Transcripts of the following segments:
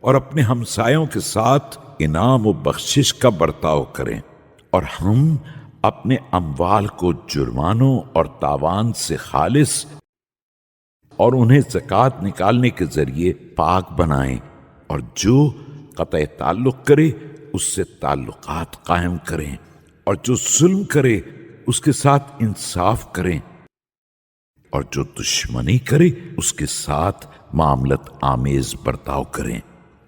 اور اپنے ہمسایوں کے ساتھ انعام و بخشش کا برتاؤ کریں، اور ہم اپنے اموال کو جرمانوں اور تاوان سے خالص اور انہیں زکوٰۃ نکالنے کے ذریعے پاک بنائیں، اور جو قطع تعلق کرے اس سے تعلقات قائم کریں، اور جو ظلم کرے اس کے ساتھ انصاف کریں، اور جو دشمنی کرے اس کے ساتھ معاملت آمیز برتاؤ کریں،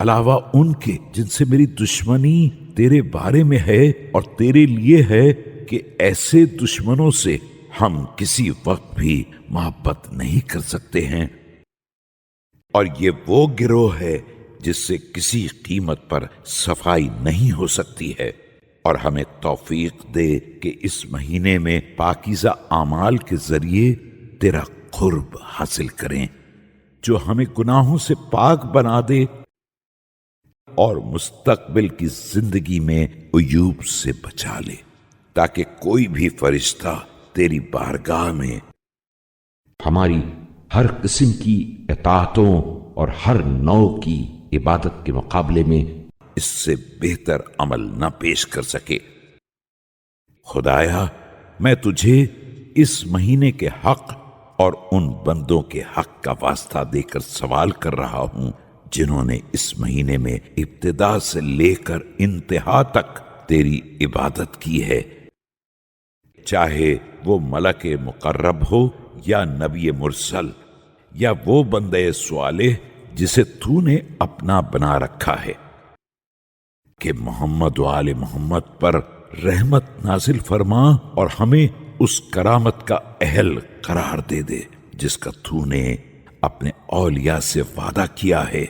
علاوہ ان کے جن سے میری دشمنی تیرے بارے میں ہے اور تیرے لیے ہے کہ ایسے دشمنوں سے ہم کسی وقت بھی محبت نہیں کر سکتے ہیں۔ اور یہ وہ گروہ ہے جس سے کسی قیمت پر صفائی نہیں ہو سکتی ہے، اور ہمیں توفیق دے کہ اس مہینے میں پاکیزہ اعمال کے ذریعے تیرا قرب حاصل کریں، جو ہمیں گناہوں سے پاک بنا دے اور مستقبل کی زندگی میں عیوب سے بچا لے، تاکہ کوئی بھی فرشتہ تیری بارگاہ میں ہماری ہر قسم کی اطاعتوں اور ہر نوع کی عبادت کے مقابلے میں اس سے بہتر عمل نہ پیش کر سکے۔ خدایا، میں تجھے اس مہینے کے حق اور ان بندوں کے حق کا واسطہ دے کر سوال کر رہا ہوں جنہوں نے اس مہینے میں ابتدا سے لے کر انتہا تک تیری عبادت کی ہے، چاہے وہ ملک مقرب ہو یا نبی مرسل یا وہ بندے صالح جسے تو نے اپنا بنا رکھا ہے، کہ محمد و آل محمد پر رحمت نازل فرما اور ہمیں اس کرامت کا اہل قرار دے دے جس کا تو نے اپنے اولیاء سے وعدہ کیا ہے۔